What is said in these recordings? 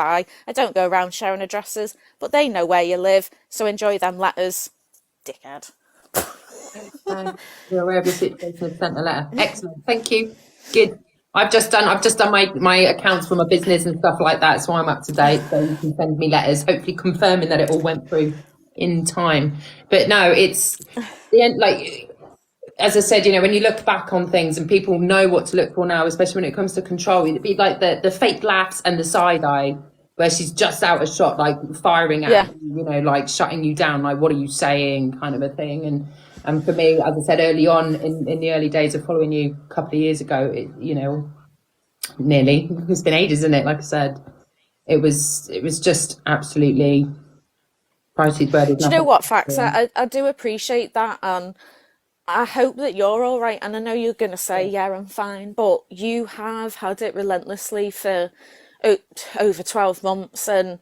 clarify, I don't go around sharing addresses, but they know where you live, so enjoy them letters, dickhead. No, you're aware of your situation and sent a letter. Excellent. Thank you. Good. I've just done my accounts for my business and stuff like that, so I'm up to date. So you can send me letters, hopefully confirming that it all went through in time. But no, it's the end. Like as I said, when you look back on things and people know what to look for now, especially when it comes to control, it'd be like the fake laughs and the side eye where she's just out of shot, like firing at Yeah. you, like shutting you down, like what are you saying, kind of a thing. And for me, as I said early on in the early days of following you a couple of years ago, nearly, it's been ages, isn't it? Like I said, it was just absolutely prices where there's Do you know nothing. what, Fax? I do appreciate that, and I hope that you're all right. And I know you're going to say, yeah, I'm fine, but you have had it relentlessly for o- over 12 months. And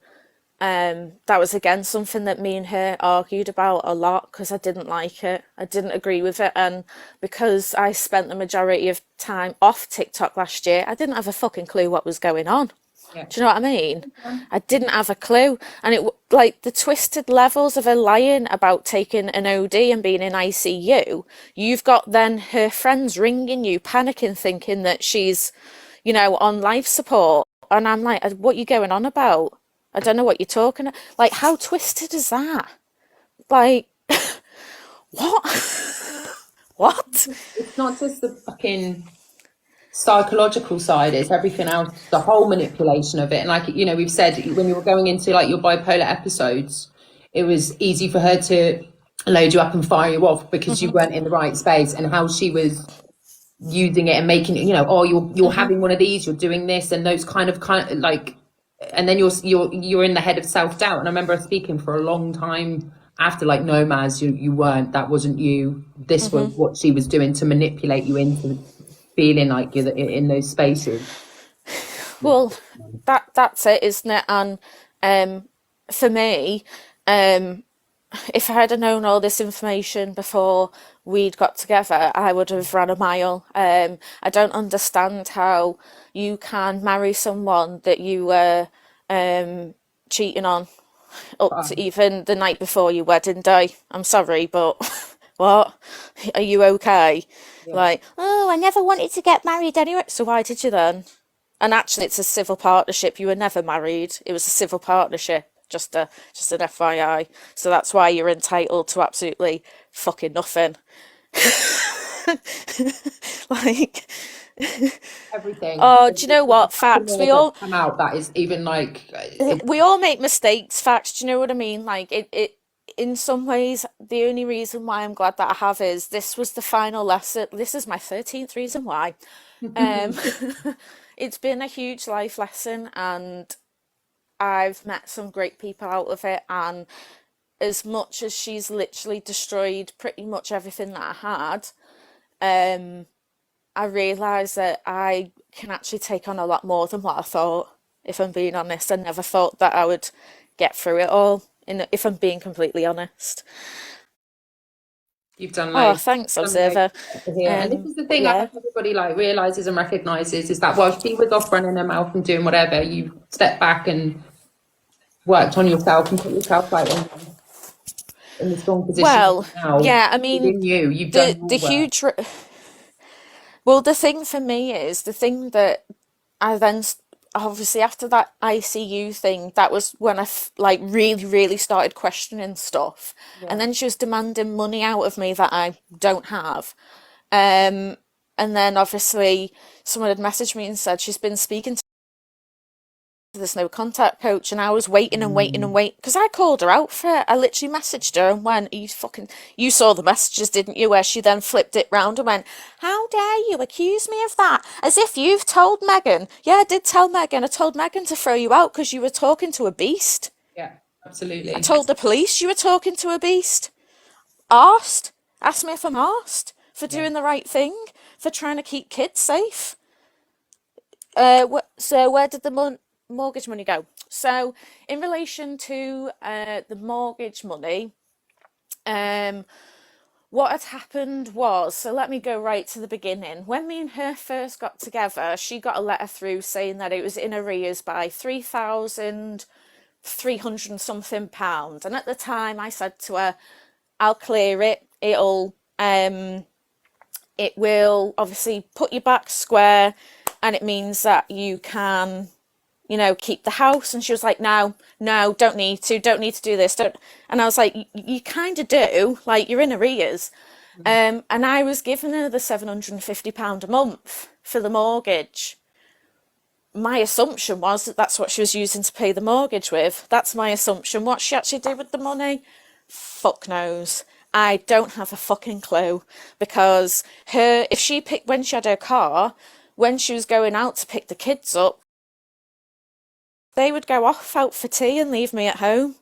that was again something that me and her argued about a lot because I didn't like it. I didn't agree with it. And because I spent the majority of time off TikTok last year, I didn't have a fucking clue what was going on. Yeah. Do you know what I mean? I didn't have a clue. And like the twisted levels of her lying about taking an OD and being in ICU, you've got then her friends ringing you, panicking, thinking that she's, on life support. And I'm like, what are you going on about? I don't know what you're talking about. Like, how twisted is that? Like, what? What? It's not just the fucking psychological side, it's everything else, the whole manipulation of it. And like we've said, when you were going into like your bipolar episodes, it was easy for her to load you up and fire you off because you weren't in the right space, and how she was using it and making it, oh, you're having one of these, you're doing this, and those kind of like, and then you're in the head of self-doubt. And I remember her speaking for a long time after, like, no, Maz, you weren't, that wasn't you, this was what she was doing to manipulate you into feeling like you're in those spaces. Well, that's it, isn't it? And for me, um, if I had have known all this information before we'd got together, I would have ran a mile. I don't understand how you can marry someone that you were cheating on up to even the night before your wedding day. I'm sorry, but what? Are you okay? Yeah. Like, oh, I never wanted to get married anyway. So why did you then? And actually, it's a civil partnership. You were never married. It was a civil partnership. Just an FYI. So that's why you're entitled to absolutely fucking nothing. Like, Everything. oh, do you know what? Facts. More that come out that is even like We all make mistakes. Facts. Do you know what I mean? Like it. In some ways, the only reason why I'm glad that I have is this was the final lesson. This is my 13th reason why. Um, it's been a huge life lesson, and I've met some great people out of it. And as much as she's literally destroyed pretty much everything that I had, I realised that I can actually take on a lot more than what I thought. If I'm being honest, I never thought that I would get through it all. If I'm being completely honest. you've done Oh, loads. thanks, Done loads Observer. here. And this is the But thing I yeah, hope everybody like realizes and recognizes, is that while she was off running her mouth and doing whatever, you stepped back and worked on yourself and put yourself like in the strong position well, now. yeah. I mean, Within you, you've done the your work. huge. Well, the thing for me is the thing that I then obviously after that ICU thing, that was when like really, really started questioning stuff. And Yeah. then she was demanding money out of me that I don't have. Um, and then obviously someone had messaged me and said she's been speaking to there's no contact coach, and I was waiting and waiting and waiting because I called her out for it. I literally messaged her and went, you saw the messages, didn't you? Where she then flipped it round and went, how dare you accuse me of that? As if you've told Megan. Yeah, I did tell Megan. I told Megan to throw you out because you were talking to a beast. Yeah, I absolutely. told the police you were talking to a beast. Asked. Asked me if I'm asked for Yeah. doing the right thing, for trying to keep kids safe. So where did the mortgage money go? So in relation to the mortgage money, um, what had happened was, so let me go right to the beginning. When me and her first got together, she got a letter through saying that it was in arrears by 3,300 and something pounds. And at the time I said to her, I'll clear it. It will obviously put you back square, and it means that you can, keep the house. And she was like, no, no, don't need to do this. Don't. And I was like, you kind of do, like you're in arrears. And I was giving her the £750 a month for the mortgage. My assumption was that that's what she was using to pay the mortgage with. That's my assumption. What she actually did with the money, fuck knows. I don't have a fucking clue, because when she had her car, when she was going out to pick the kids up, they would go off out for tea and leave me at home.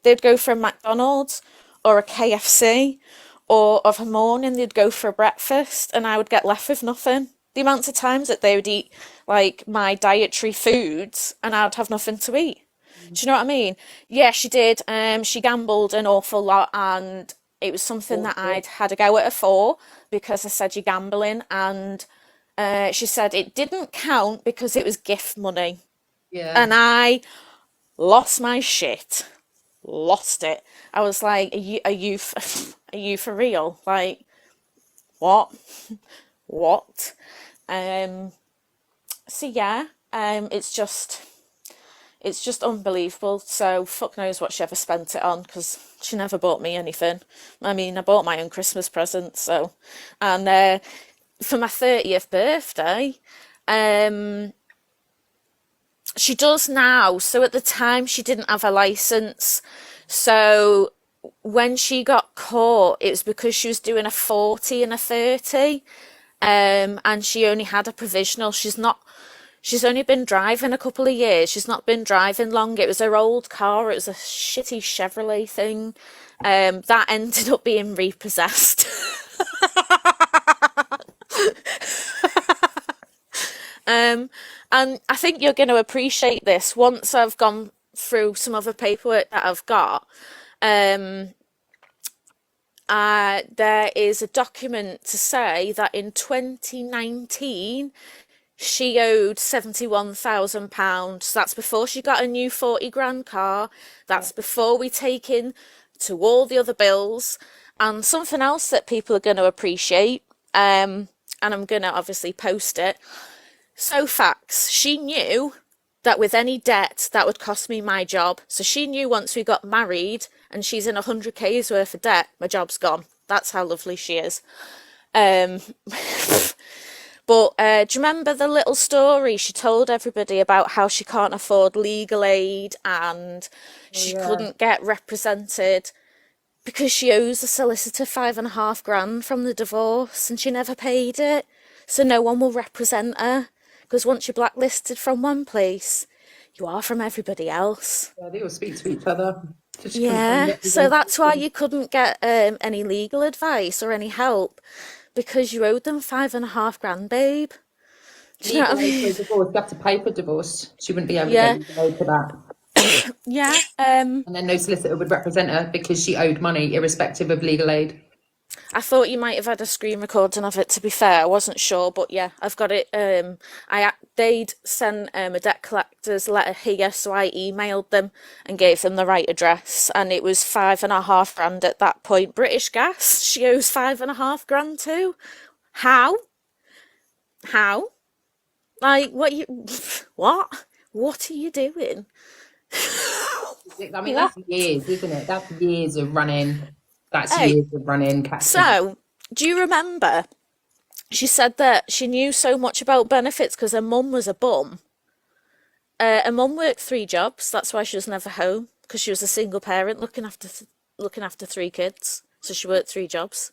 They'd go for a McDonald's or a KFC, or of a morning they'd go for a breakfast, and I would get left with nothing. The amount of times that they would eat like my dietary foods and I'd have nothing to eat. Do you know what I mean? Yeah, she did. She gambled an awful lot, and it was something that I'd had a go at her for, because I said, you're gambling, and she said it didn't count because it was gift money. Yeah. And I lost my shit. Lost it. I was like, are you for real? Like, what? What? So yeah, it's just unbelievable. So fuck knows what she ever spent it on, because she never bought me anything. I mean, I bought my own Christmas present. So, and for my 30th birthday, she does now. So at the time, she didn't have a license. So when she got caught, it was because she was doing a 40 and a 30. And she only had a provisional. She's only been driving a couple of years. She's not been driving long. It was her old car. It was a shitty Chevrolet thing. That ended up being repossessed. And I think you're going to appreciate this once I've gone through some other paperwork that I've got. There is a document to say that in 2019 she owed £71,000. That's before she got a new 40 grand car. That's before we take in to all the other bills. And something else that people are going to appreciate, and I'm going to obviously post it. So facts, she knew that with any debt that would cost me my job. So she knew once we got married and she's in 100k's worth of debt, my job's gone. That's how lovely she is. But do you remember the little story she told everybody about how she can't afford legal aid and she couldn't get represented because she owes the solicitor 5,500 from the divorce and she never paid it? So no one will represent her, because once you're blacklisted from one place, you are from everybody else. Yeah, they all speak to each other. Yeah, so that's why you couldn't get any legal advice or any help, because you owed them 5,500, babe. Do you know what I mean? Divorce, you have to pay for divorce. She wouldn't be able to Yeah, get legal aid for that. yeah. And then no solicitor would represent her because she owed money, irrespective of legal aid. I thought you might have had a screen recording of it, to be fair. I wasn't sure, but yeah, I've got it. They'd sent a debt collector's letter here, so I emailed them and gave them the right address, and it was 5,500 at that point. British Gas, she owes 5,500 too. How? How? Like, what? What are you doing? I mean, that's years, isn't it? That's years of running. That's Hey, years of running. so do you remember? She said that she knew so much about benefits because her mum was a bum. Her mum worked 3 jobs. That's why she was never home, because she was a single parent looking after 3 kids. So she worked 3 jobs.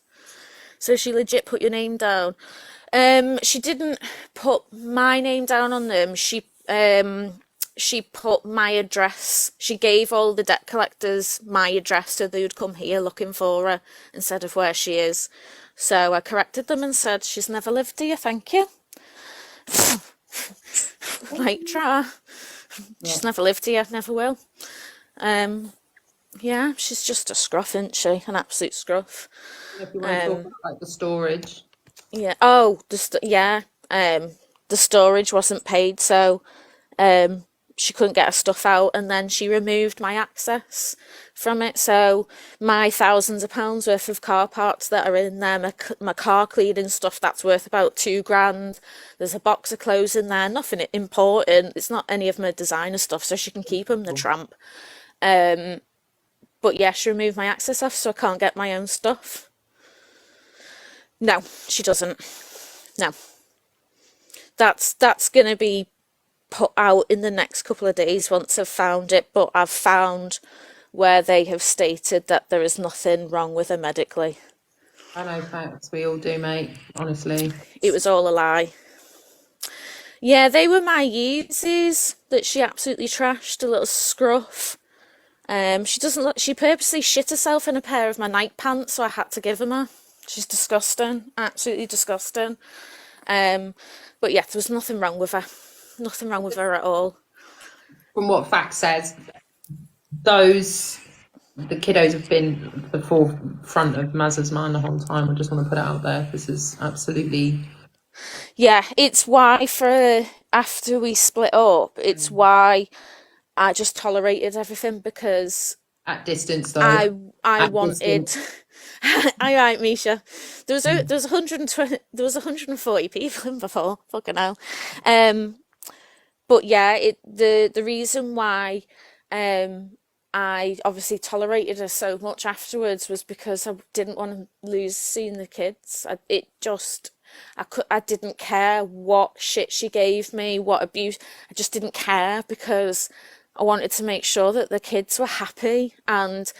So she legit put your name down. She didn't put my name down on them. She put my address. She gave all the debt collectors my address so they would come here looking for her instead of where she is. So I corrected them and said, she's never lived here, thank you. Like, try. She's never lived here, never will. Yeah, she's just a scruff, isn't she? An absolute scruff. If you want to talk about like the storage. Yeah. Oh, yeah. The storage wasn't paid, so um, she couldn't get her stuff out, and then she removed my access from it. So my thousands of pounds worth of car parts that are in there, my car cleaning stuff that's worth about 2 grand. There's a box of clothes in there, nothing important. It's not any of my designer stuff, so she can keep them. The tramp. But yeah, she removed my access off, so I can't get my own stuff. No, she doesn't. No, that's gonna be put out in the next couple of days once I've found it, but I've found where they have stated that there is nothing wrong with her medically. I know, facts. We all do, mate. Honestly. It was all a lie. Yeah, they were my Yeezys that she absolutely trashed, a little scruff. She doesn't look, she purposely shit herself in a pair of my night pants, so I had to give them her. She's disgusting, absolutely disgusting. But yeah, there was nothing wrong with her. Nothing wrong with her at all. From what fact says, the kiddos have been the forefront of Mazza's mind the whole time. I just want to put it out there. This is absolutely Yeah, it's why for after we split up, it's why I just tolerated everything because at distance, though. I At wanted. distance. I right, Misha. There was 120 there was 140 people in before. Fucking hell. Um, but yeah, the reason why I obviously tolerated her so much afterwards was because I didn't want to lose seeing the kids. I didn't care what shit she gave me, what abuse. I just didn't care because I wanted to make sure that the kids were happy and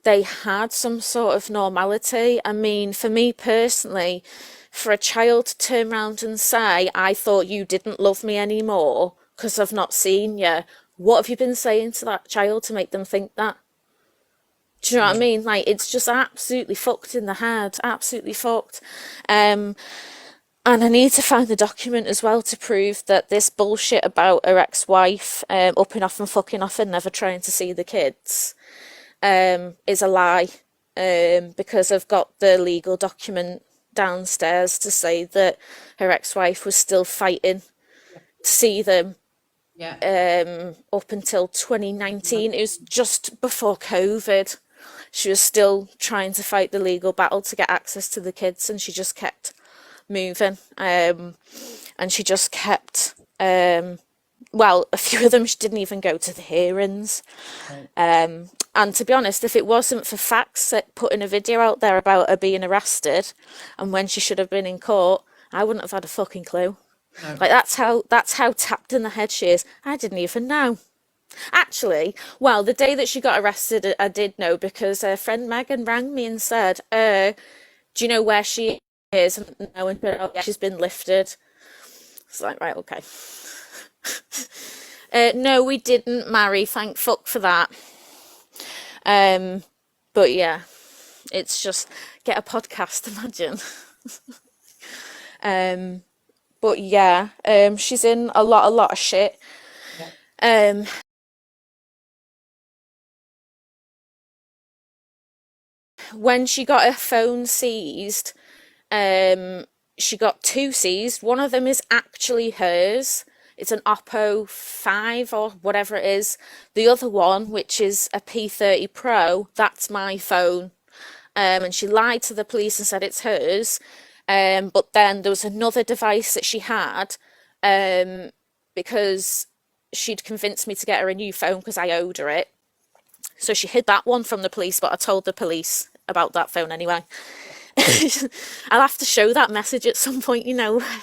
they had some sort of normality. I mean, for me personally, for a child to turn around and say, I thought you didn't love me anymore because I've not seen you, what have you been saying to that child to make them think that? Do you know what I mean? Like, it's just absolutely fucked in the head, absolutely fucked. And I need to find the document as well to prove that this bullshit about her ex-wife upping off and fucking off and never trying to see the kids is a lie, because I've got the legal document downstairs to say that her ex-wife was still fighting to see them Yeah. up until 2019. It was just before COVID. She was still trying to fight the legal battle to get access to the kids, and she just kept moving. And she just kept, well, a few of them she didn't even go to the hearings. And to be honest, if it wasn't for facts putting a video out there about her being arrested and when she should have been in court, I wouldn't have had a fucking clue. No. Like that's how tapped in the head she is. I didn't even know. Actually, well, the day that she got arrested, I did know because her friend Megan rang me and said, "Do you know where she is?" And no, and oh, yeah, she's been lifted. It's like, right, okay. No, we didn't marry. Thank fuck for that. But yeah, it's just get a podcast. Imagine. But yeah, she's in a lot of shit. Yeah. When she got her phone seized, she got two seized. One of them is actually hers. It's an Oppo 5 or whatever it is. The other one, which is a P30 Pro, that's my phone. And she lied to the police and said it's hers. But then there was another device that she had, because she'd convinced me to get her a new phone because I owed her it. So she hid that one from the police, but I told the police about that phone anyway. I'll have to show that message at some point,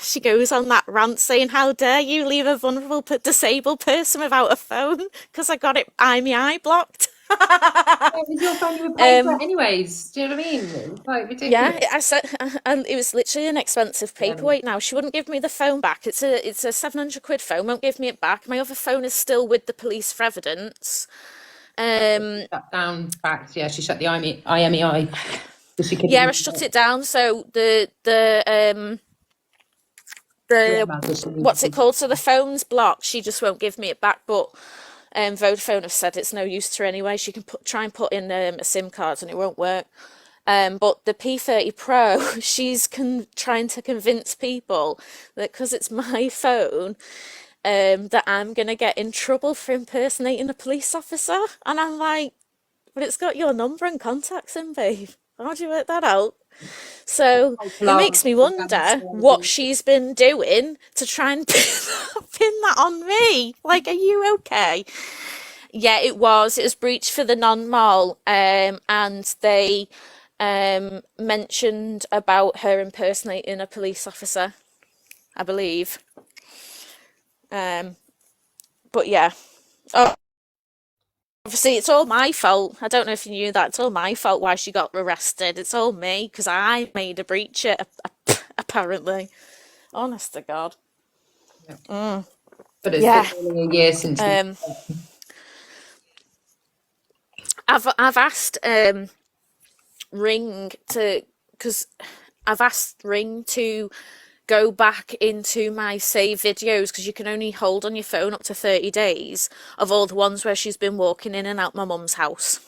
she goes on that rant saying, how dare you leave a vulnerable disabled person without a phone because I got it IMEI blocked. It was your phone, you were paying for it anyways. Do you know what I mean? It's like ridiculous. Yeah, I said, and it was literally an expensive paperweight. Now she wouldn't give me the phone back. It's a 700 quid phone. Won't give me it back. My other phone is still with the police for evidence. Shut down facts. Yeah, she shut the IMEI. She couldn't Yeah, I use shut it. it down. So the Yeah, Mazza, she needs what's to. it called? So the phone's blocked. She just won't give me it back. But Vodafone have said it's no use to her anyway. She can try and put in a SIM card and it won't work. But the P30 Pro, she's trying to convince people that because it's my phone, that I'm gonna get in trouble for impersonating a police officer. And I'm like, but it's got your number and contacts in, babe. How'd you work that out? So it Love makes me revenge wonder what stories. she's been doing to try and pin that on me. Like, are you okay? Yeah, it was. It was breach for the non-mall, and they mentioned about her impersonating a police officer, I believe. Um, but yeah, oh, obviously it's all my fault. I don't know if you knew that. It's all my fault why she got arrested. It's all me because I made her breach it, apparently. Honest to God. Yeah. But it's been Yeah. nearly a year since we. Um, I've asked Ring to, because I've asked Ring to go back into my save videos because you can only hold on your phone up to 30 days of all the ones where she's been walking in and out my mum's house.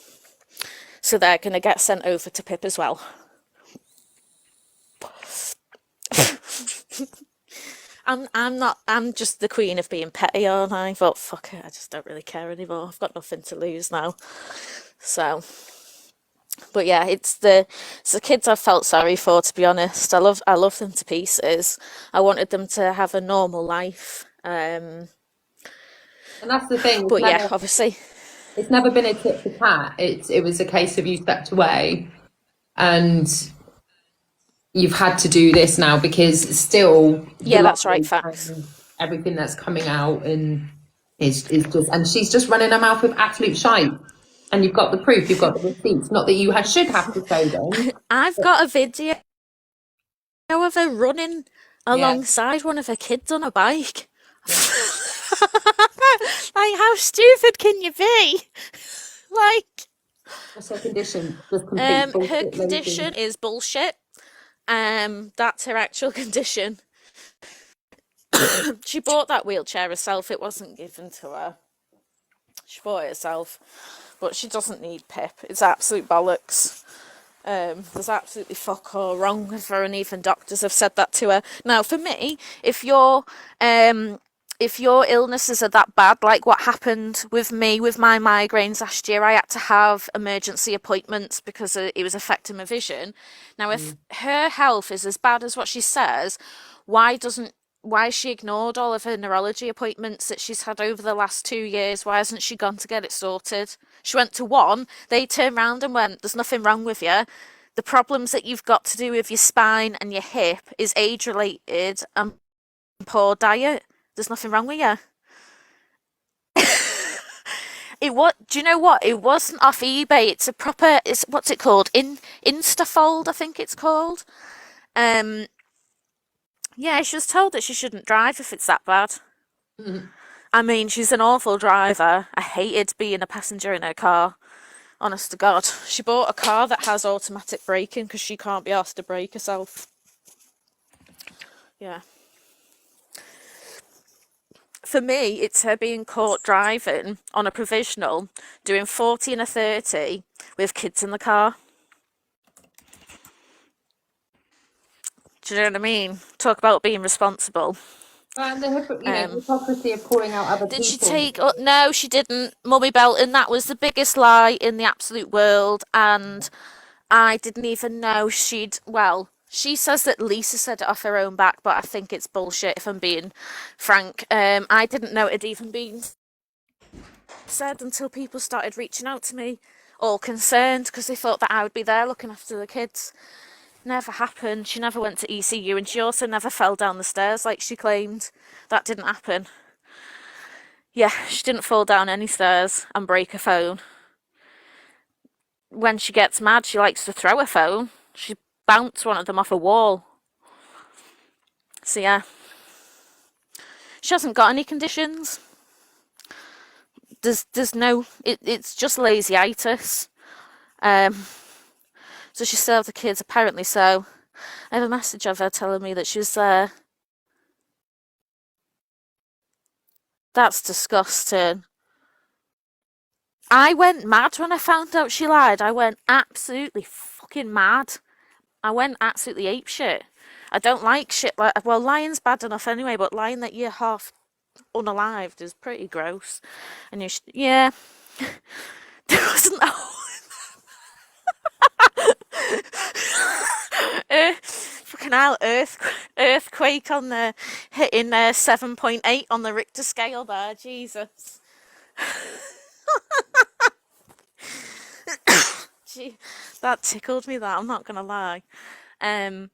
So they're going to get sent over to Pip as well. I'm just the queen of being petty, aren't I? But fuck it, I just don't really care anymore. I've got nothing to lose now. So, but yeah, it's the kids I've felt sorry for, to be honest. I love them to pieces. I wanted them to have a normal life. And that's the thing. But yeah, obviously, It's never been a tit for tat. It was a case of you stepped away, and you've had to do this now because still the yeah, that's right, lies facts. and everything that's coming out and is just, and she's just running her mouth with absolute shite. And you've got the proof, you've got the receipts. Not that you should have to show them. I've got a video of her running Yeah, alongside one of her kids on a bike. yeah. Like, how stupid can you be? Like, What's her condition? Just complete her bullshit, lazy. condition is bullshit. That's her actual condition. She bought that wheelchair herself. It wasn't given to her. She bought it herself, but she doesn't need Pip. It's absolute bollocks. There's absolutely fuck all wrong with her, and even doctors have said that to her. Now, for me, if your illnesses are that bad, like what happened with me with my migraines last year, I had to have emergency appointments because it was affecting my vision. Now, if Mm. her health is as bad as what she says, why has she ignored all of her neurology appointments that she's had over the last 2 years? Why hasn't she gone to get it sorted? She went to one, they turned round and went, there's nothing wrong with you. The problems that you've got to do with your spine and your hip is age related and poor diet. There's nothing wrong with you. Do you know what? It wasn't off eBay. It's a proper, it's, what's it called? Instafold, I think it's called. Um, yeah, she was told that she shouldn't drive if it's that bad. Mm. I mean, she's an awful driver. I hated being a passenger in her car. Honest to God. She bought a car that has automatic braking because she can't be asked to brake herself. Yeah. For me, it's her being caught driving on a provisional, doing 40 and a 30 with kids in the car. Do you know what I mean? Talk about being responsible. And the Um, hypocrisy of calling out other Did she people. take? Oh, no, she didn't. Mummy Belton. That was the biggest lie in the absolute world, and I didn't even know she'd. Well, she says that Lisa said it off her own back, but I think it's bullshit. If I'm being frank, I didn't know it had even been said until people started reaching out to me, all concerned because they thought that I would be there looking after the kids. Never happened. She never went to ECU, and she also never fell down the stairs like she claimed. That didn't happen. Yeah, she didn't fall down any stairs and break her phone. When she gets mad, she likes to throw her phone. She bounced one of them off a wall. So yeah, she hasn't got any conditions. There's no. It's just lazy-itis. Um, so she still have the kids apparently. So I have a message of her telling me that she's there. That's disgusting. I went mad when I found out she lied. I went absolutely fucking fucking mad. I went absolutely apeshit. I don't like shit like, well, lying's bad enough anyway, but lying that you're half unalived is pretty gross. And yeah, there wasn't a fucking hell, earthquake on the hitting 7.8 on the Richter scale there. Jesus. Gee, that tickled me. That I'm not gonna lie. Um,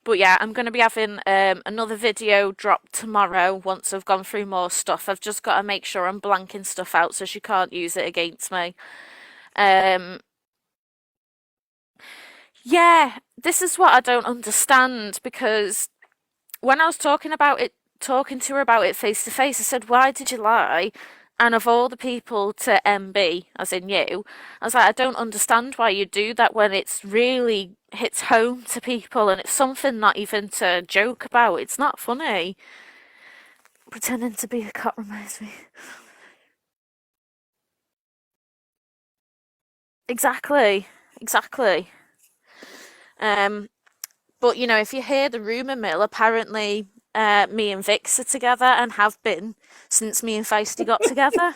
but yeah, I'm gonna be having another video dropped tomorrow once I've gone through more stuff. I've just got to make sure I'm blanking stuff out so she can't use it against me. Um, yeah, this is what I don't understand because when I was talking to her about it face to face, I said, "Why did you lie?" And of all the people to MB, as in you, I was like, "I don't understand why you do that when it's really hits home to people and it's something not even to joke about. It's not funny." Pretending to be a cop reminds me. Exactly, exactly. Um, but you know, if you hear the rumor mill, apparently me and Vix are together and have been since me and Feisty got together.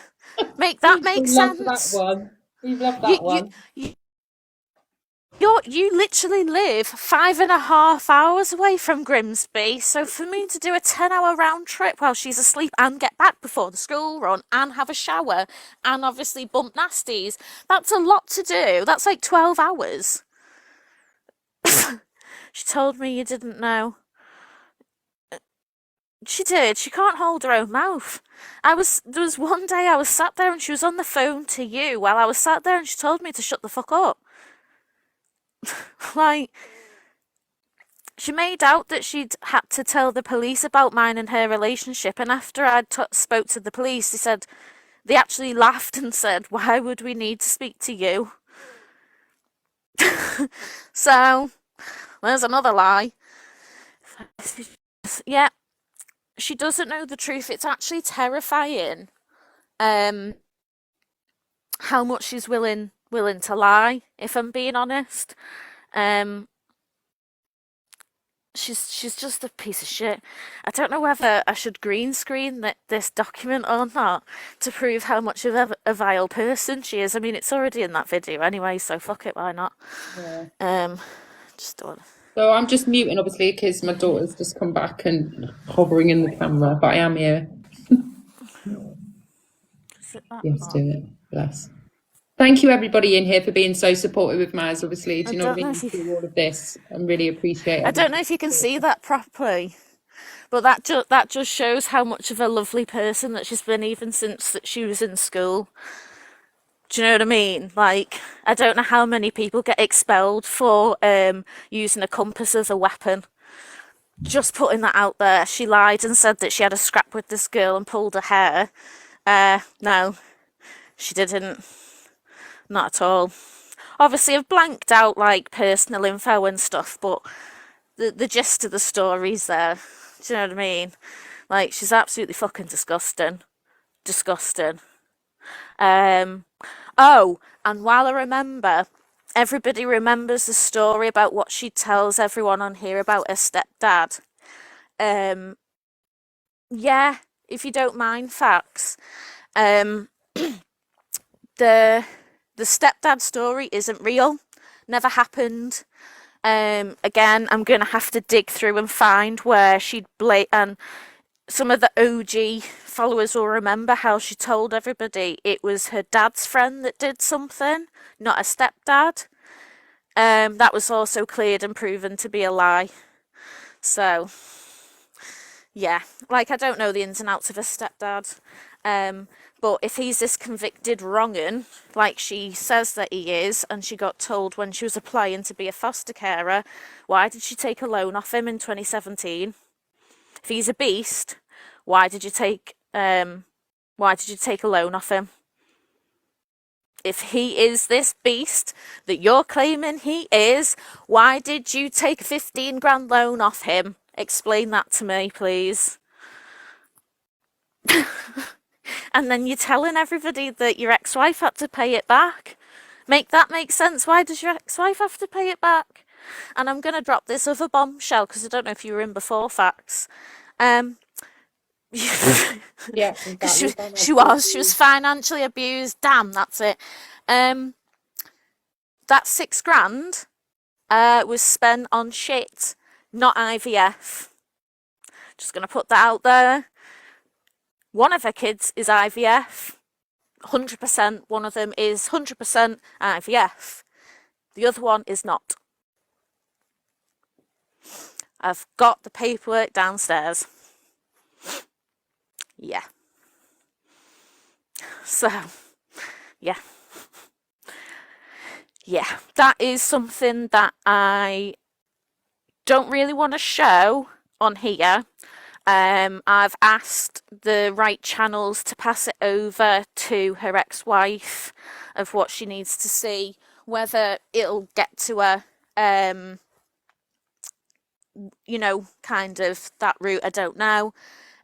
Make that make We love that sense? one. We love You that you one. you you literally live 5.5 hours away from Grimsby, so for me to do a 10-hour round trip while she's asleep and get back before the school run and have a shower and obviously bump nasties, that's a lot to do. That's like 12 hours. She told me you didn't know. She did. She can't hold her own mouth. There was one day I was sat there and she was on the phone to you while I was sat there and she told me to shut the fuck up. Like, she made out that she'd had to tell the police about mine and her relationship, and after I'd spoke to the police, they actually laughed and said, "Why would we need to speak to you?" So, there's another lie. Yeah, she doesn't know the truth. It's actually terrifying. Um, how much she's willing to lie, if I'm being honest. Um, she's just a piece of shit. I don't know whether I should green screen this document or not to prove how much of a vile person she is. I mean, it's already in that video anyway, so fuck it, why not? Yeah. Just don't. So I'm just muting, obviously, because my daughter's just come back and hovering in the camera, but I am here. Is it that Yes, do far? it. Bless. Thank you, everybody in here, for being so supportive with Maz, obviously. Do I you know what I don't know mean? if you. Through all of this, I really appreciate I don't everybody. know if you can see that properly, but that just shows how much of a lovely person that she's been even since that she was in school. Do you know what I mean? Like, I don't know how many people get expelled for using a compass as a weapon. Just putting that out there. She lied and said that she had a scrap with this girl and pulled her hair. No, she didn't. Not at all. Obviously, I've blanked out like personal info and stuff, but the gist of the story's there. Do you know what I mean? Like, she's absolutely fucking disgusting. Disgusting. Oh, and while I remember, everybody remembers the story about what she tells everyone on here about her stepdad. Um, yeah, if you don't mind facts. Um, the the stepdad story isn't real. Never happened. Again, I'm gonna have to dig through and find where she'd and some of the OG followers will remember how she told everybody it was her dad's friend that did something, not a stepdad. That was also cleared and proven to be a lie. So, yeah, like I don't know the ins and outs of her stepdad. But if he's this convicted wrong'un, like she says that he is, and she got told when she was applying to be a foster carer, why did she take a loan off him in 2017? If he's a beast, why did you take a loan off him? If he is this beast that you're claiming he is, why did you take a 15 grand loan off him? Explain that to me, please. And then you're telling everybody that your ex-wife had to pay it back. Make that make sense? Why does your ex-wife have to pay it back? And I'm going to drop this other bombshell because I don't know if you were in before facts. Um, Yeah, because exactly. she was financially abused. Damn, that's it. Um, that 6 grand was spent on shit, not IVF. Just gonna put that out there. One of her kids is IVF. 100%. One of them is 100% IVF. The other one is not. I've got the paperwork downstairs. Yeah. So, yeah. Yeah. That is something that I don't really want to show on here. I've asked the right channels to pass it over to her ex-wife of what she needs to see, whether it'll get to her, you know, kind of that route, I don't know.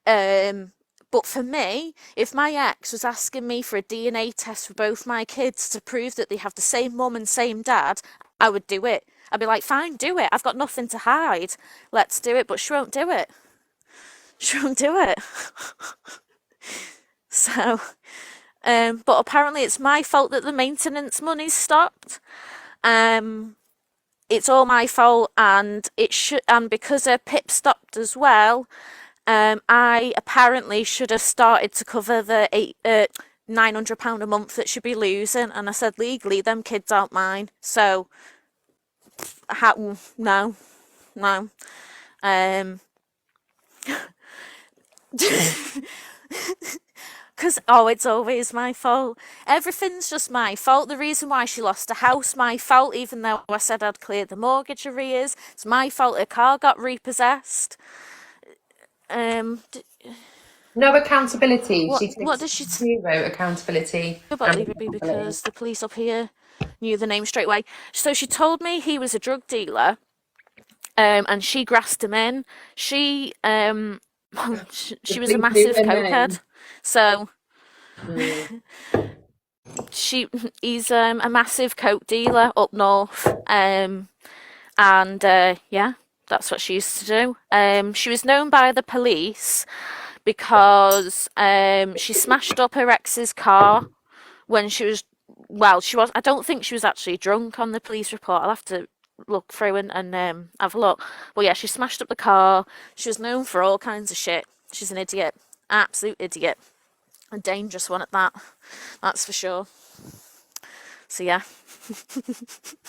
But for me, if my ex was asking me for a DNA test for both my kids to prove that they have the same mum and same dad, I would do it. I'd be like, fine, do it. I've got nothing to hide. Let's do it. But she won't do it. She won't do it. So, but apparently it's my fault that the maintenance money's stopped. It's all my fault, and it should, and because her PIP stopped as well, I apparently should have started to cover the £900 a month that she'd be losing, and I said legally them kids aren't mine, so no, no. Because, oh, it's always my fault. Everything's just my fault. The reason why she lost a house, my fault, even though I said I'd cleared the mortgage arrears. It's my fault her car got repossessed. No accountability. She What takes does she zero accountability. but it would be because the police up here knew the name straight away. So she told me he was a drug dealer, and she grassed him in. She she was a massive cokehead, so he's a massive coke dealer up north, and yeah, that's what she used to do. She was known by the police because she smashed up her ex's car when she was, well, she was, I don't think she was actually drunk on the police report. I'll have to look through and have a look. But yeah, she smashed up the car. She was known for all kinds of shit. She's an idiot. Absolute idiot. A dangerous one at that. That's for sure. So yeah.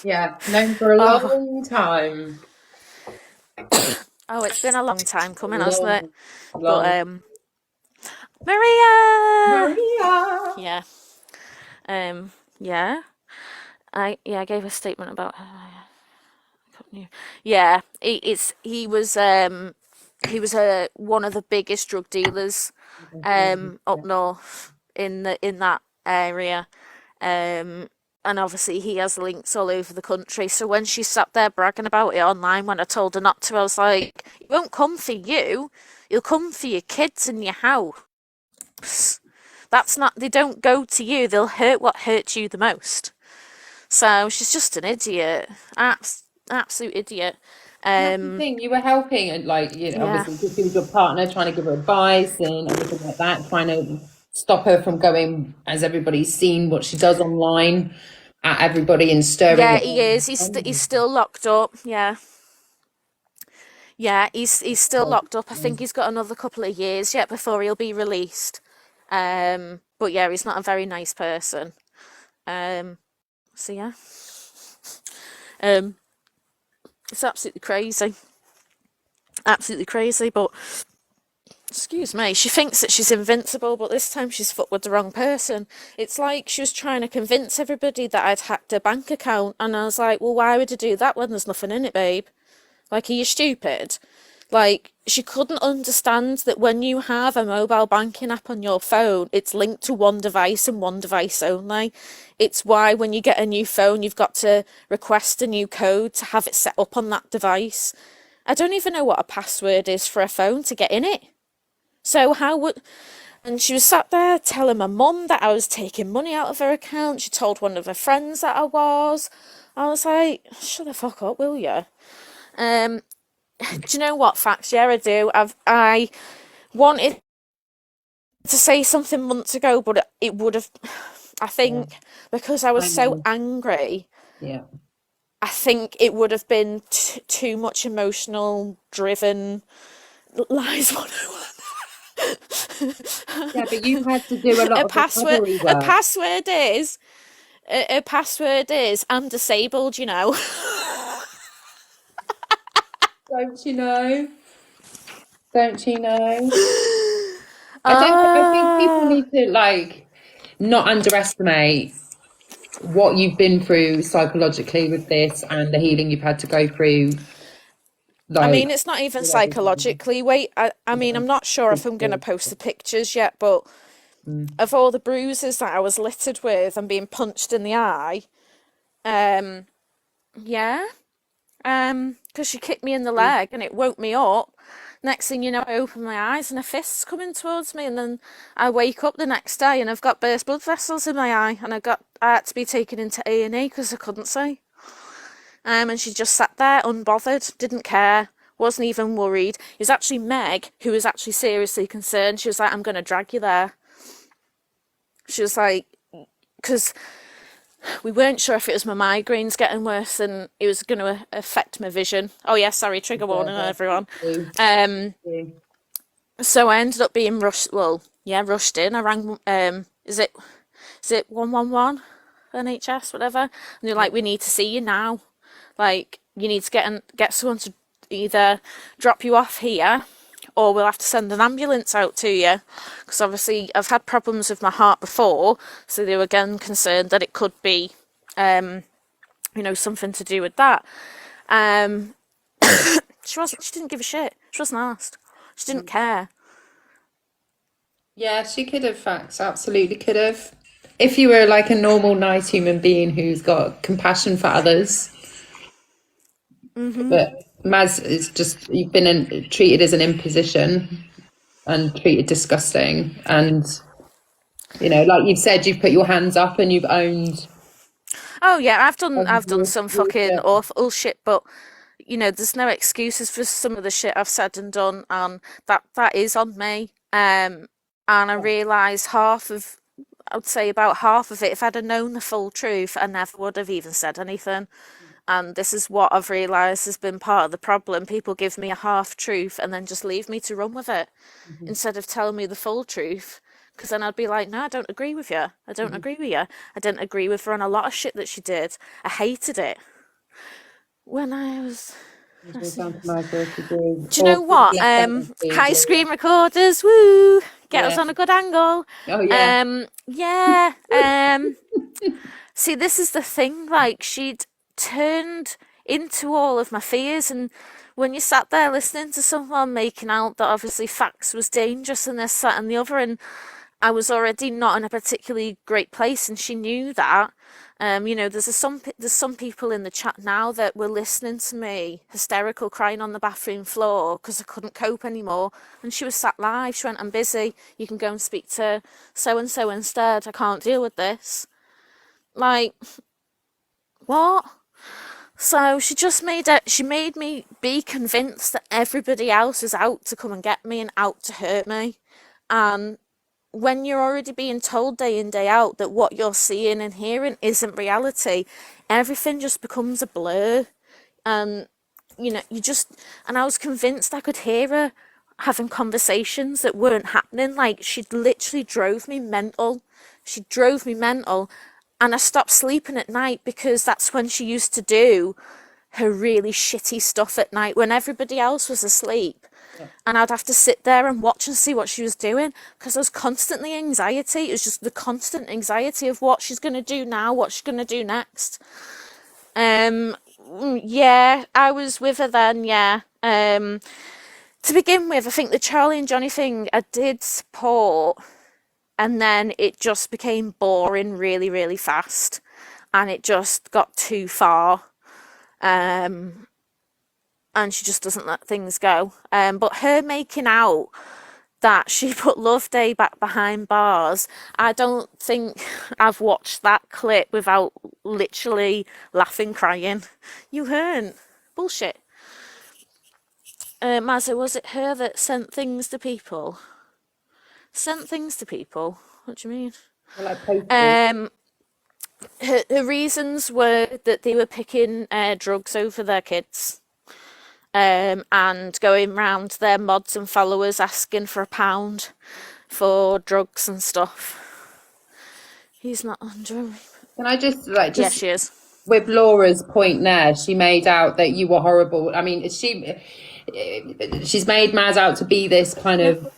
Yeah, known for a Oh, long time. oh, it's been a long time coming, hasn't it? Long, But long. Maria. Maria. Yeah. Yeah. I gave a statement about her. Yeah, he was one of the biggest drug dealers up north in that area. And obviously he has links all over the country. So when she sat there bragging about it online when I told her not to, I was like, it won't come for you. It'll come for your kids and your house. That's not, they don't go to you. They'll hurt what hurts you the most. So she's just an idiot. Absolute idiot. That's the thing. You were helping, and like, Yeah. obviously, she was your partner, trying to give her advice and everything like that, trying to stop her from going, as everybody's seen, what she does online at everybody and stirring Yeah, it he is. He's still locked up. Yeah. Yeah, he's still up. locked up. I think he's got another couple of years yet before he'll be released. But yeah, he's not a very nice person. So yeah. It's absolutely crazy. Absolutely crazy, but excuse me, she thinks that she's invincible, but this time she's fucked with the wrong person. It's like she was trying to convince everybody that I'd hacked her bank account, and I was like, well, why would I do that when there's nothing in it, babe? Like, are you stupid? Like, she couldn't understand that when you have a mobile banking app on your phone, it's linked to one device and one device only. It's why when you get a new phone, you've got to request a new code to have it set up on that device. I don't even know what a password is for a phone to get in it. So how would And she was sat there telling my mum that I was taking money out of her account. She told one of her friends that I was. I was like, shut the fuck up, will you? Um, do you know what, facts? Yeah, I do. I wanted to say something months ago, but it would have. I Yeah, think because I was I so know. angry, Yeah. I think it would have been too much emotional driven lies. Yeah, but you've had to do a lot A of password. recovery A work. password is. A password is. I'm disabled. You know. Don't you know? Don't you know? I think people Ah. need to like not underestimate what you've been through psychologically with this and the healing you've had to go through, I like mean, it's not even with everything. psychologically. Wait, I mean, Yeah. I'm not sure if I'm going to Physically. post the pictures yet, but Mm. of all the bruises that I was littered with and being punched in the eye, um, yeah, because she kicked me in the leg and it woke me up. Next thing you know, I open my eyes and a fist's coming towards me, and then I wake up the next day and I've got burst blood vessels in my eye, and I had to be taken into A&E because I couldn't see. And she just sat there unbothered, didn't care, wasn't even worried. It was actually Meg who was actually seriously concerned. She was like, "I'm going to drag you there." She was like, because we weren't sure if it was my migraines getting worse and it was going to affect my vision. Oh yeah, sorry, trigger Yeah, warning, that's everyone. true. Um, True. so I ended up being rushed. Well, yeah, rushed in. I rang. Is it 111 NHS whatever? And they're Yeah. like, "We need to see you now. Like, you need to get someone to either drop you off here, or we'll have to send an ambulance out to you." Because obviously I've had problems with my heart before, so they were again concerned that it could be, something to do with that. Um, she didn't give a shit. She wasn't asked. She didn't care. Yeah, she could have facts, absolutely could have. If you were like a normal, nice human being who's got compassion for others, but Maz is just, you've been treated as an imposition and treated disgusting. And, like you've said, you've put your hands up and you've owned Oh yeah, I've done some your fucking shit. awful shit, but there's no excuses for some of the shit I've said and done, and that is on me. And I realised I would say about half of it, if I'd have known the full truth, I never would have even said anything. And this is what I've realised has been part of the problem. People give me a half truth and then just leave me to run with it Mhm, instead of telling me the full truth. Because then I'd be like, no, I don't agree with you. I don't mhm. agree with you. I didn't agree with her on a lot of shit that she did. I hated it. When I was. It's all Let's see down to this. Mazza to do Do you know awful what? left out of High you. screen recorders, woo! Get us Yeah. on a good angle. Oh, yeah. Yeah. See, this is the thing. Like, she'd turned into all of my fears, and when you sat there listening to someone making out that obviously facts was dangerous and this, that, and the other, and I was already not in a particularly great place, and she knew that. There's some people in the chat now that were listening to me hysterical, crying on the bathroom floor because I couldn't cope anymore. And she was sat live. She went, "I'm busy. You can go and speak to so and so instead. I can't deal with this." Like, what? So she just made it. She made me be convinced that everybody else is out to come and get me and out to hurt me. And when you're already being told day in, day out that what you're seeing and hearing isn't reality, everything just becomes a blur. And, and I was convinced I could hear her having conversations that weren't happening. Like, she literally drove me mental. She drove me mental. And I stopped sleeping at night because that's when she used to do her really shitty stuff at night when everybody else was asleep, Yeah. and I'd have to sit there and watch and see what she was doing because there was constantly anxiety. It was just the constant anxiety of what she's going to do now, what she's going to do next. Yeah, I was with her then, yeah. To begin with, I think the Charlie and Johnny thing I did support, and then it just became boring really, really fast, and it just got too far. And she just doesn't let things go. But her making out that she put Love Day back behind bars. I don't think I've watched that clip without literally laughing, crying. You heard? Bullshit. Mazza, was it her that sent things to people? Sent things to people? What do you mean? Well, like posters. Um, her reasons were that they were picking drugs over their kids. And going round their mods and followers asking for £1 for drugs and stuff. He's not under. Can I just like Yeah, just she is. with Laura's point there, she made out that you were horrible. I mean, she's made Maz out to be this kind Yeah. of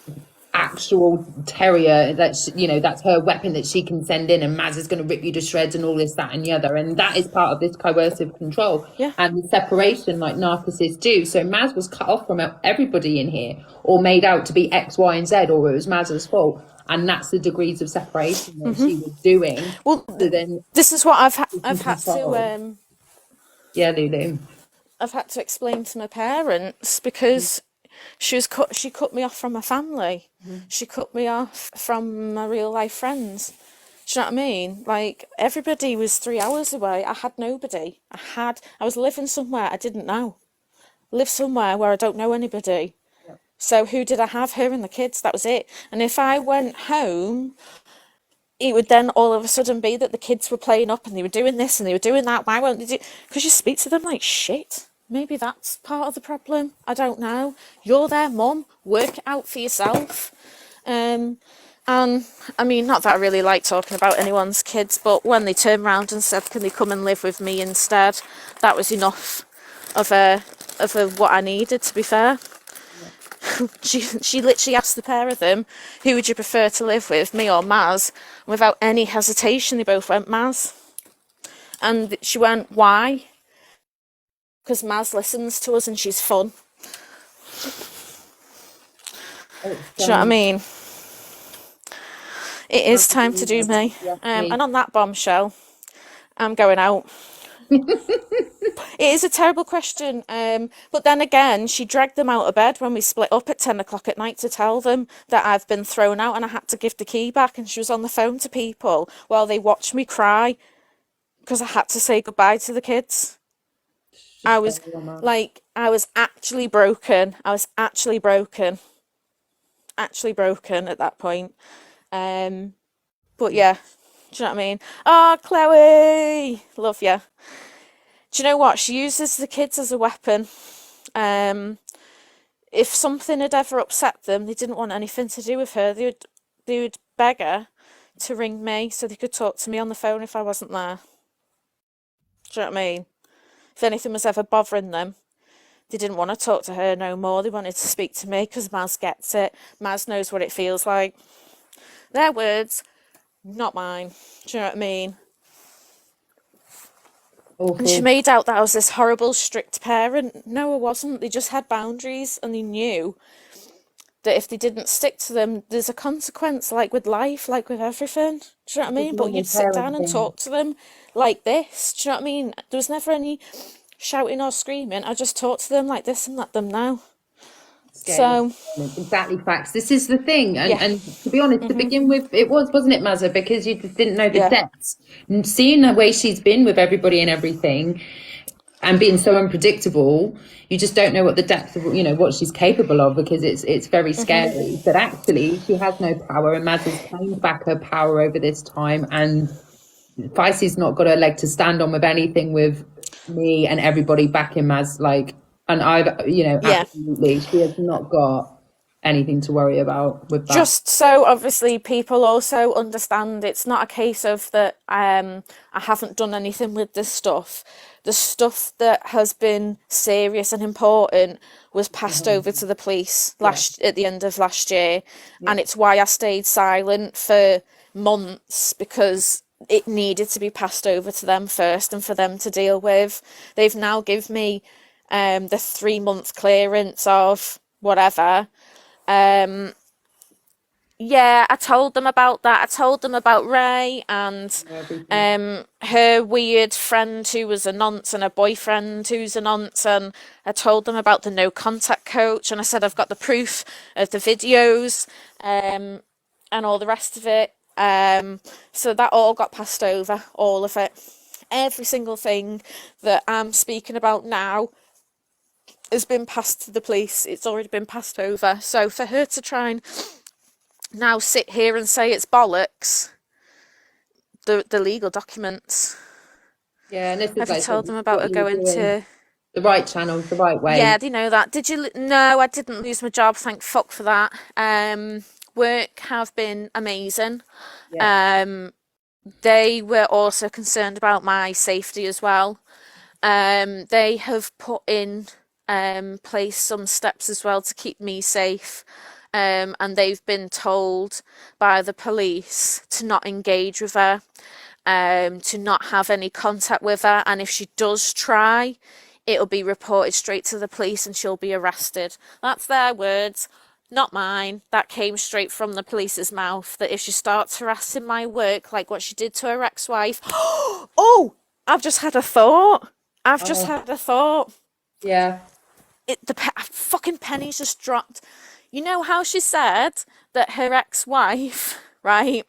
actual terrier that's, you know, that's her weapon that she can send in, and Maz is going to rip you to shreds and all this, that, and the other. And that is part of this coercive control Yeah. and the separation like narcissists do. So Maz was cut off from everybody in here, or made out to be X, Y, and Z, or it was Maz's fault. And that's the degrees of separation that she was doing. Well, So then this is what I've had control. to Yeah, Lulu. I've had to explain to my parents because she cut me off from my family. She cut me off from my real life friends. Do you know what I mean? Like, everybody was 3 hours away. I had nobody. I was living somewhere I didn't know. Live somewhere where I don't know anybody. So who did I have? Her and the kids. That was it. And if I went home, it would then all of a sudden be that the kids were playing up and they were doing this and they were doing that. Why won't they do? Because you speak to them like shit. Maybe that's part of the problem. I don't know. You're their mum. Work it out for yourself. And I mean, not that I really like talking about anyone's kids, but when they turned around and said, "Can they come and live with me instead?" That was enough of what I needed. To be fair. She literally asked the pair of them, "Who would you prefer to live with, me or Maz?" And without any hesitation, they both went Maz. And she went, "Why?" Because Maz listens to us and she's fun. Do you know what I mean? It is time to do me. And on that bombshell, I'm going out. It is a terrible question. But then again, she dragged them out of bed when we split up at 10 o'clock at night to tell them that I've been thrown out and I had to give the key back. And she was on the phone to people while they watched me cry because I had to say goodbye to the kids. I was actually broken. I was actually broken. Actually broken at that point. But yeah, do you know what I mean? Oh, Chloe! Love you. Do you know what? She uses the kids as a weapon. If something had ever upset them, they didn't want anything to do with her. They would beg her to ring me so they could talk to me on the phone if I wasn't there. Do you know what I mean? If anything was ever bothering them, they didn't want to talk to her no more. They wanted to speak to me because Maz gets it. Maz knows what it feels like. Their words, not mine. Do you know what I mean? Awful. And she made out that I was this horrible, strict parent. No, I wasn't. They just had boundaries and they knew that if they didn't stick to them, there's a consequence, like with life, like with everything. Do you know what I mean? But you'd sit down and talk to them like this. Do you know what I mean? There was never any shouting or screaming. I just talked to them like this and let them know. So exactly, facts. This is the thing, and, Yeah. and to be honest, to begin with, wasn't it, Mazza? Because you just didn't know the Yeah. depths. And seeing the way she's been with everybody and everything, and being so unpredictable, you just don't know what the depth of, you know, what she's capable of, because it's very scary. But actually, she has no power, and Mazza's claimed back her power over this time, and Feisy's not got a leg to stand on with anything with me and everybody back in Maz, like. And Yeah. absolutely, she has not got anything to worry about with that. Just so obviously people also understand, it's not a case of that I haven't done anything with this stuff. The stuff that has been serious and important was passed over to the police at the end of last year, and it's why I stayed silent for months, because it needed to be passed over to them first and for them to deal with. They've now given me the 3-month clearance of whatever. Yeah, I told them about that. I told them about Ray and Everything. her weird friend who was a nonce and her boyfriend who's a nonce. And I told them about the no contact coach. And I said, I've got the proof of the videos um, and all the rest of it. So that all got passed over, all of it. Every single thing that I'm speaking about now has been passed to the police. It's already been passed over. So for her to try and now sit here and say it's bollocks, the legal documents. Yeah, and this is Have you like told them about what her you were going doing, to? the right channels, the right way. Yeah, they know that. Did you? No, I didn't lose my job. Thank fuck for that. Work have been amazing. Yeah. Um, they were also concerned about my safety as well. They have put in place some steps as well to keep me safe. And they've been told by the police to not engage with her, to not have any contact with her, and if she does try, it'll be reported straight to the police and she'll be arrested. That's their words, not mine. That came straight from the police's mouth, that if she starts harassing my work like what she did to her ex-wife. Oh, I've just had a thought. I've just Oh, had a thought. yeah. The fucking pennies just dropped. You know how she said that her ex-wife, right?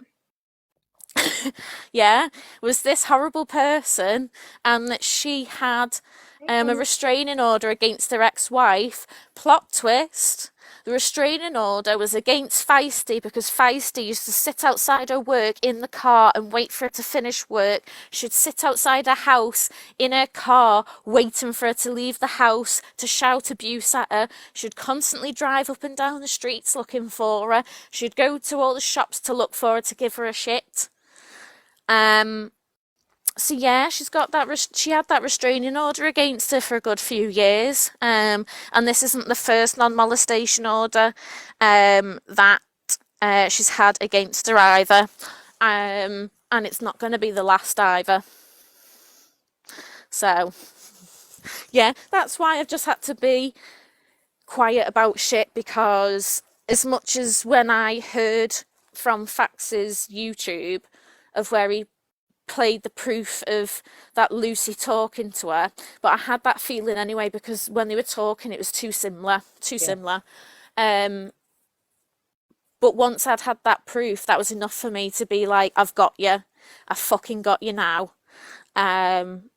Yeah, was this horrible person, and that she had a restraining order against her ex-wife. Plot twist. The restraining order was against Feisty because Feisty used to sit outside her work in the car and wait for her to finish work. She'd sit outside her house in her car waiting for her to leave the house to shout abuse at her. She'd constantly drive up and down the streets looking for her. She'd go to all the shops to look for her to give her a shit. Um, so yeah, she's got that. She had that restraining order against her for a good few years. And this isn't the first non-molestation order that she's had against her either. And it's not going to be the last either. So yeah, that's why I've just had to be quiet about shit, because as much as when I heard from Fax's YouTube of where he played the proof of that Lucy talking to her, but I had that feeling anyway because when they were talking it was too similar, too Yeah. similar. Um, but once I'd had that proof, that was enough for me to be like, I've got you, I fucking got you now. Um,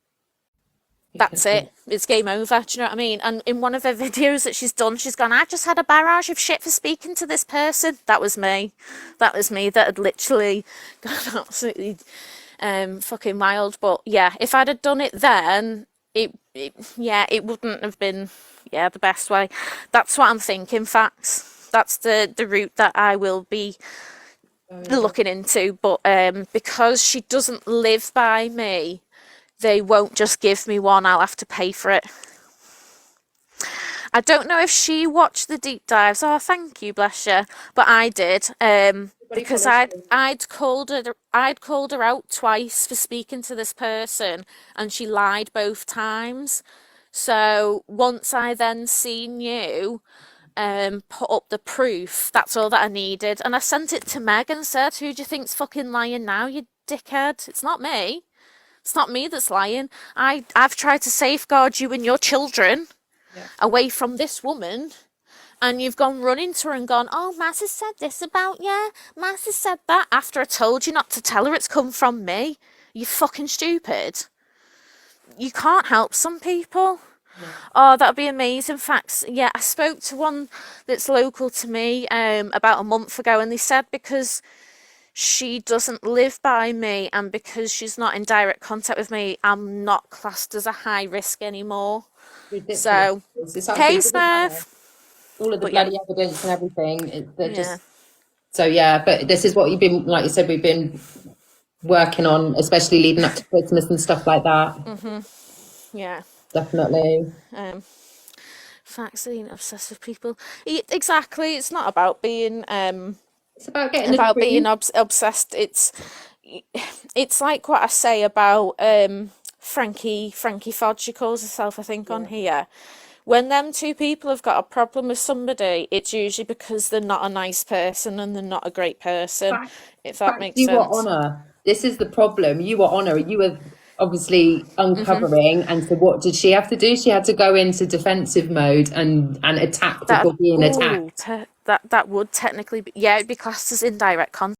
that's Exactly. it. It's game over. Do you know what I mean? And in one of her videos that she's done, she's gone, I just had a barrage of shit for speaking to this person. That was me. That was me that had literally gone absolutely fucking wild. But yeah, if I'd have done it then, yeah, it wouldn't have been, yeah, the best way. That's what I'm thinking, Facts. That's the route that I will be looking into. But because she doesn't live by me, they won't just give me one, I'll have to pay for it. I don't know if she watched the deep dives. Oh, thank you, bless you. But I did, Everybody because follows I'd called her out twice for speaking to this person, and she lied both times. So once I then seen you put up the proof, that's all that I needed, and I sent it to Meg and said, "Who do you think's fucking lying now, you dickhead? It's not me. It's not me that's lying. I've tried to safeguard you and your children Yeah. away from this woman, and you've gone running to her and gone, oh, Mazza said this about you. Mazza said that after I told you not to tell her it's come from me. You fucking stupid. You can't help some people. No. Oh, that'd be amazing. Facts. Yeah, I spoke to one that's local to me about a month ago, and they said because she doesn't live by me and because she's not in direct contact with me, I'm not classed as a high risk anymore. Ridiculous. So, It's hey, absolutely doesn't matter. Smurf. All of the But yeah, bloody evidence and everything. They're yeah, just so yeah. But this is what you've been, like you said, we've been working on, especially leading up to Christmas and stuff like that. yeah. Definitely. Um, vaccine obsessed with people. Exactly. It's not about being It's about getting the truth. obsessed. It's like what I say about Frankie Fodge. She calls herself, I think, on Yeah. here, when them two people have got a problem with somebody, it's usually because they're not a nice person and they're not a great person, Fact, if that fact, makes you were sense. on her. This is the problem. You were on her. You were obviously uncovering. And so what did she have to do? She had to go into defensive mode and attack That before being oh, attacked. that would technically be, yeah, it'd be classed as indirect contact.